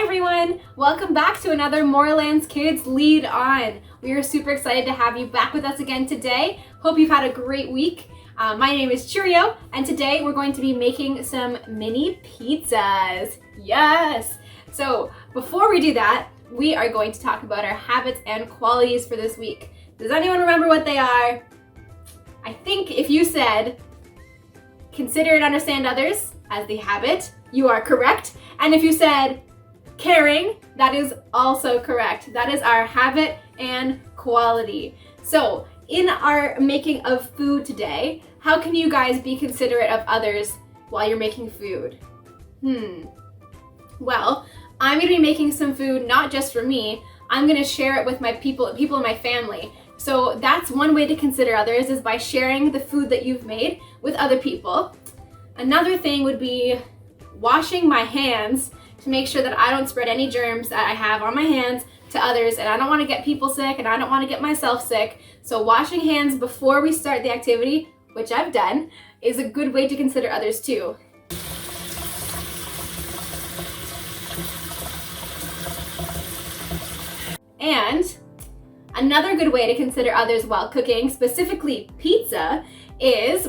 Hi everyone! Welcome back to another Moorelands Kids Lead On. We are super excited to have you back with us again today. Hope you've had a great week. My name is Cheeri-oh, and today we're going to be making some mini pizzas. Yes! So before we do that, we are going to talk about our habits and qualities for this week. Does anyone remember what they are? I think if you said, consider and understand others as the habit, you are correct. And if you said, caring, that is also correct. That is our habit and quality. So in our making of food today, how can you guys be considerate of others while you're making food? Well, I'm gonna be making some food not just for me. I'm gonna share it with my people in my family. So that's one way to consider others, is by sharing the food that you've made with other people. Another thing would be washing my hands to make sure that I don't spread any germs that I have on my hands to others, and I don't want to get people sick and I don't want to get myself sick. So washing hands before we start the activity, which I've done, is a good way to consider others too. And another good way to consider others while cooking, specifically pizza, is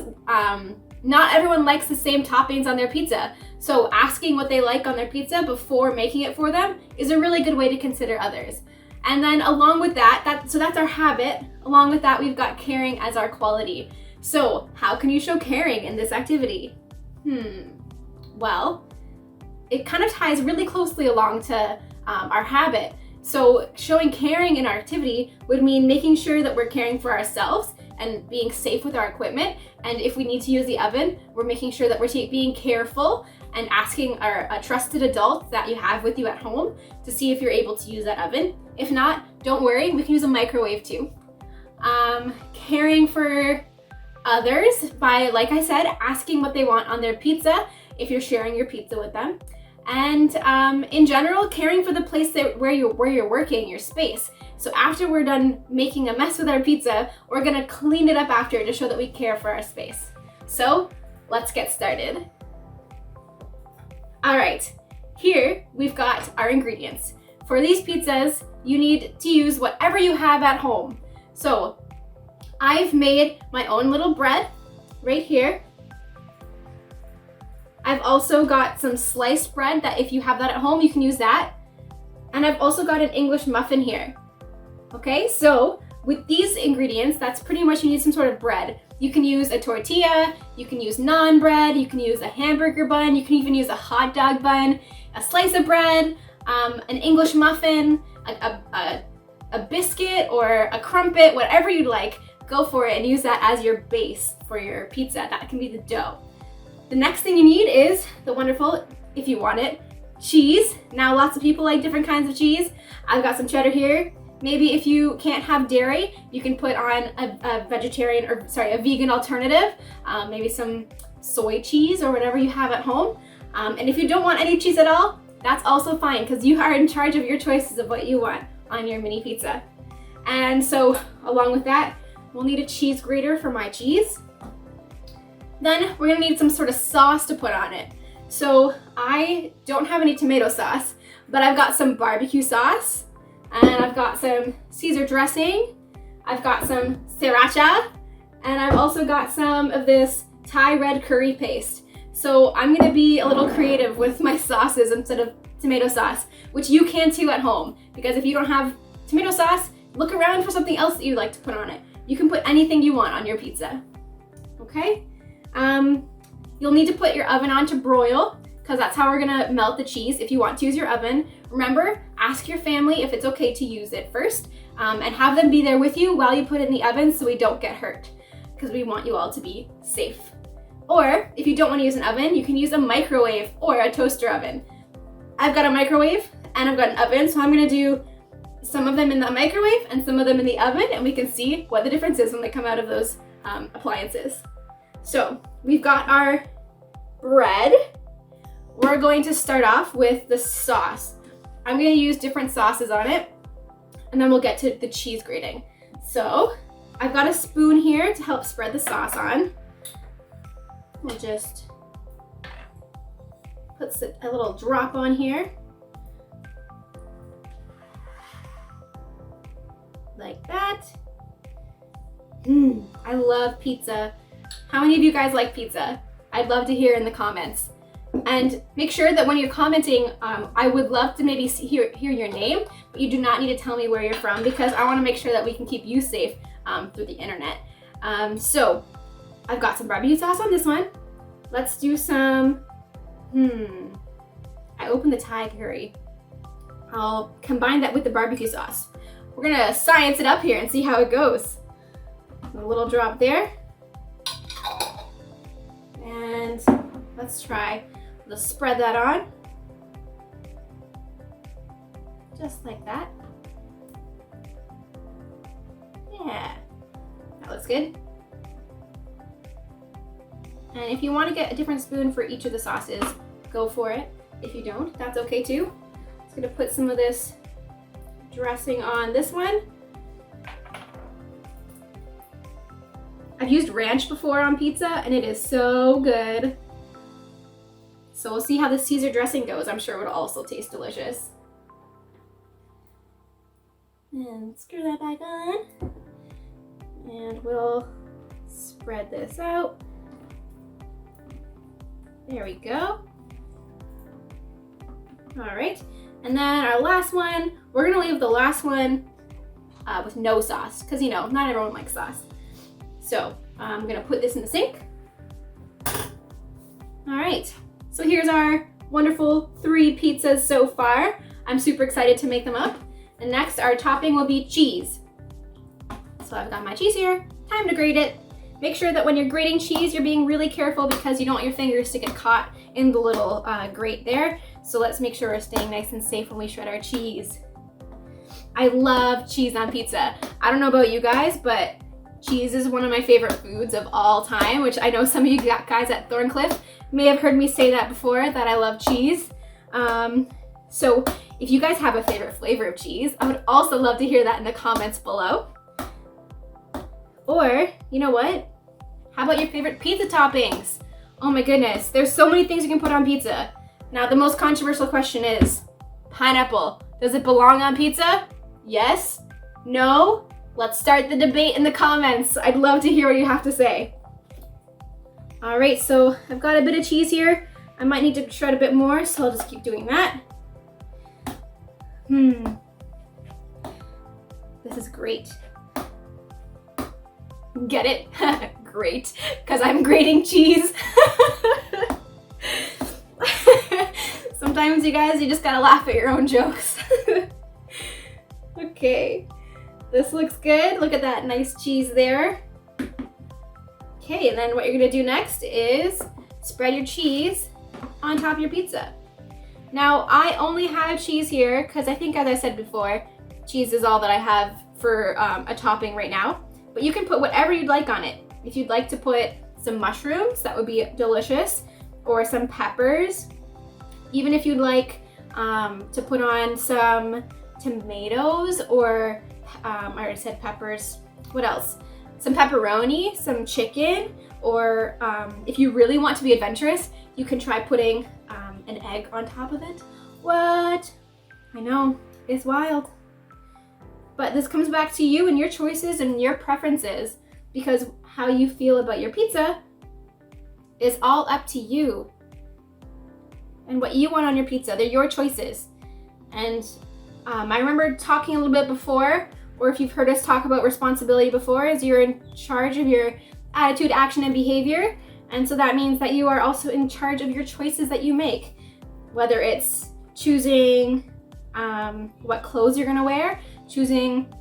not everyone likes the same toppings on their pizza. So asking what they like on their pizza before making it for them is a really good way to consider others. And then along with that, so that's our habit. Along with that, we've got caring as our quality. So how can you show caring in this activity? Well, it kind of ties really closely along to our habit. So showing caring in our activity would mean making sure that we're caring for ourselves and being safe with our equipment. And if we need to use the oven, we're making sure that we're being careful and asking a trusted adult that you have with you at home to see if you're able to use that oven. If not, don't worry, we can use a microwave too. Caring for others by, like I said, asking what they want on their pizza if you're sharing your pizza with them. And in general, caring for the place where you're working, your space. So after we're done making a mess with our pizza, we're gonna clean it up after to show that we care for our space. So let's get started. All right, here we've got our ingredients. For these pizzas, you need to use whatever you have at home. So I've made my own little bread right here. I've also got some sliced bread that if you have that at home, you can use that. And I've also got an English muffin here. Okay, so with these ingredients, that's pretty much, you need some sort of bread. You can use a tortilla, you can use naan bread, you can use a hamburger bun, you can even use a hot dog bun, a slice of bread, an English muffin, a biscuit or a crumpet, whatever you'd like, go for it and use that as your base for your pizza. That can be the dough. The next thing you need is the wonderful, if you want it, cheese. Now lots of people like different kinds of cheese. I've got some cheddar here. Maybe if you can't have dairy, you can put on a vegan alternative, maybe some soy cheese or whatever you have at home. And if you don't want any cheese at all, that's also fine, because you are in charge of your choices of what you want on your mini pizza. And so along with that, we'll need a cheese grater for my cheese. Then we're gonna need some sort of sauce to put on it. So I don't have any tomato sauce, but I've got some barbecue sauce, and I've got some Caesar dressing, I've got some sriracha, and I've also got some of this Thai red curry paste. So I'm gonna be a little creative with my sauces instead of tomato sauce, which you can too at home, because if you don't have tomato sauce, look around for something else that you'd like to put on it. You can put anything you want on your pizza, okay? You'll need to put your oven on to broil, because that's how we're gonna melt the cheese if you want to use your oven. Remember, ask your family if it's okay to use it first, and have them be there with you while you put it in the oven so we don't get hurt, because we want you all to be safe. Or if you don't want to use an oven, you can use a microwave or a toaster oven. I've got a microwave and I've got an oven, so I'm gonna do some of them in the microwave and some of them in the oven, and we can see what the difference is when they come out of those appliances. So we've got our bread. We're going to start off with the sauce. I'm gonna use different sauces on it, and then we'll get to the cheese grating. So I've got a spoon here to help spread the sauce on. We'll just put a little drop on here. like that. I love pizza. How many of you guys like pizza? I'd love to hear in the comments. And make sure that when you're commenting, I would love to maybe hear your name, but you do not need to tell me where you're from because I want to make sure that we can keep you safe through the internet. So I've got some barbecue sauce on this one. Let's do some, I opened the Thai curry. I'll combine that with the barbecue sauce. We're gonna science it up here and see how it goes. A little drop there. And let's try. Let's spread that on. Just like that. Yeah, that looks good. And if you want to get a different spoon for each of the sauces, go for it. If you don't, that's okay too. Just gonna put some of this dressing on this one. I've used ranch before on pizza and it is so good. So we'll see how the Caesar dressing goes. I'm sure it'll also taste delicious. And screw that back on. And we'll spread this out. There we go. All right. And then our last one, we're gonna leave the last one with no sauce because you know, not everyone likes sauce. So I'm gonna put this in the sink. All right, so here's our wonderful 3 pizzas so far. I'm super excited to make them up. And next, our topping will be cheese. So I've got my cheese here, time to grate it. Make sure that when you're grating cheese, you're being really careful because you don't want your fingers to get caught in the little grate there. So let's make sure we're staying nice and safe when we shred our cheese. I love cheese on pizza. I don't know about you guys, but cheese is one of my favorite foods of all time, which I know some of you guys at Thorncliffe may have heard me say that before, that I love cheese. So if you guys have a favorite flavor of cheese, I would also love to hear that in the comments below. Or, you know what? How about your favorite pizza toppings? Oh my goodness, there's so many things you can put on pizza. Now the most controversial question is, pineapple. Does it belong on pizza? Yes? No? Let's start the debate in the comments. I'd love to hear what you have to say. All right, so I've got a bit of cheese here. I might need to shred a bit more, so I'll just keep doing that. This is great. Get it? Great, because I'm grating cheese. Sometimes you guys, you just gotta laugh at your own jokes. Okay. This looks good. Look at that nice cheese there. Okay, and then what you're gonna do next is spread your cheese on top of your pizza. Now, I only have cheese here because I think, as I said before, cheese is all that I have for a topping right now. But you can put whatever you'd like on it. If you'd like to put some mushrooms, that would be delicious, or some peppers. Even if you'd like to put on some tomatoes or I already said peppers. What else? Some pepperoni, some chicken, or if you really want to be adventurous, you can try putting an egg on top of it. What? I know, it's wild. But this comes back to you and your choices and your preferences, because how you feel about your pizza is all up to you. And what you want on your pizza, they're your choices. And I remember talking a little bit before, or if you've heard us talk about responsibility before, is you're in charge of your attitude, action, and behavior. And so that means that you are also in charge of your choices that you make, whether it's choosing what clothes you're gonna wear, choosing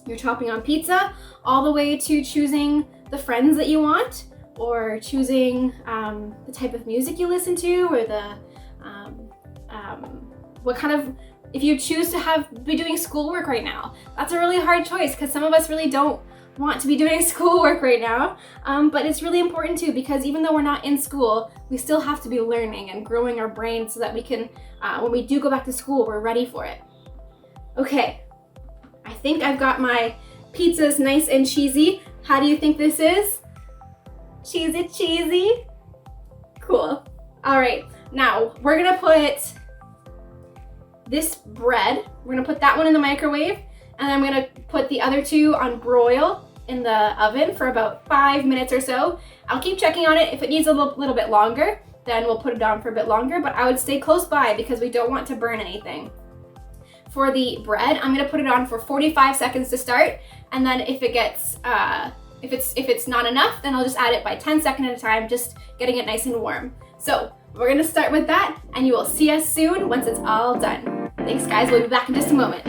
your topping on pizza, all the way to choosing the friends that you want, or choosing the type of music you listen to, or the what kind of, if you choose to be doing schoolwork right now. That's a really hard choice because some of us really don't want to be doing schoolwork right now, but it's really important too, because even though we're not in school, we still have to be learning and growing our brains so that we can, when we do go back to school, we're ready for it. Okay, I think I've got my pizzas nice and cheesy. How do you think this is? Cheesy, cheesy? Cool. All right, now we're gonna put this bread, we're gonna put that one in the microwave, and I'm gonna put the other 2 on broil in the oven for about 5 minutes or so. I'll keep checking on it. If it needs a little bit longer, then we'll put it on for a bit longer, but I would stay close by because we don't want to burn anything. For the bread, I'm gonna put it on for 45 seconds to start, and then if it gets, if it's not enough, then I'll just add it by 10 seconds at a time, just getting it nice and warm. So we're gonna start with that, and you will see us soon once it's all done. Thanks guys, we'll be back in just a moment.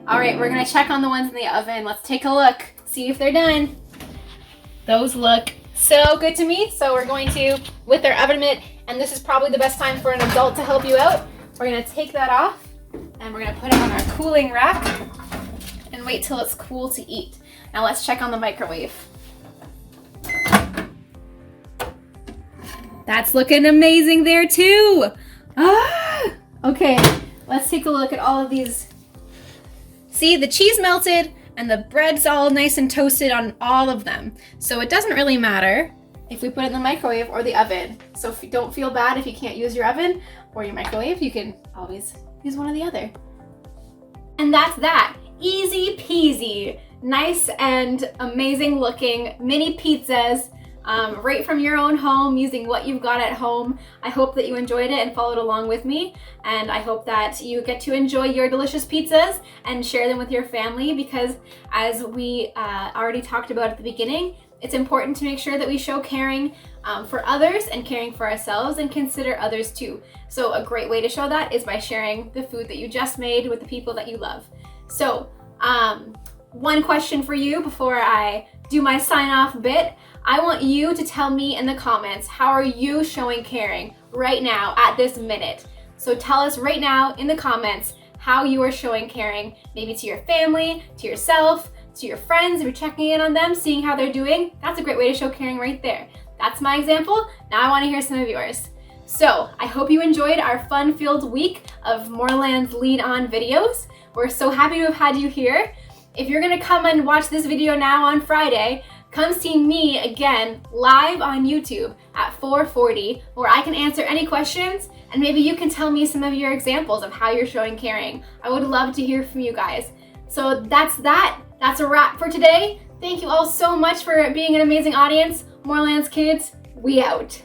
All right, we're gonna check on the ones in the oven. Let's take a look, see if they're done. Those look so good to me. So we're going to, with our oven mitt, and this is probably the best time for an adult to help you out, we're gonna take that off and we're gonna put it on our cooling rack and wait till it's cool to eat. Now let's check on the microwave. That's looking amazing there too. Okay, let's take a look at all of these. See, the cheese melted and the bread's all nice and toasted on all of them. So it doesn't really matter if we put it in the microwave or the oven. So if you don't feel bad if you can't use your oven or your microwave, you can always use one or the other. And that's that. Easy peasy. Nice and amazing looking mini pizzas. Right from your own home using what you've got at home. I hope that you enjoyed it and followed along with me, and I hope that you get to enjoy your delicious pizzas and share them with your family, because as we already talked about at the beginning, it's important to make sure that we show caring for others and caring for ourselves and consider others too. So a great way to show that is by sharing the food that you just made with the people that you love. So one question for you before I do my sign off bit. I want you to tell me in the comments, how are you showing caring right now at this minute? So tell us right now in the comments how you are showing caring, maybe to your family, to yourself, to your friends, if you're checking in on them, seeing how they're doing. That's a great way to show caring right there. That's my example. Now I want to hear some of yours. So I hope you enjoyed our fun-filled week of Moorelands Lead On videos. We're so happy to have had you here. If you're gonna come and watch this video now on Friday, come see me again live on YouTube at 4:40, where I can answer any questions and maybe you can tell me some of your examples of how you're showing caring. I would love to hear from you guys. So that's that. That's a wrap for today. Thank you all so much for being an amazing audience. Moorelands kids, we out.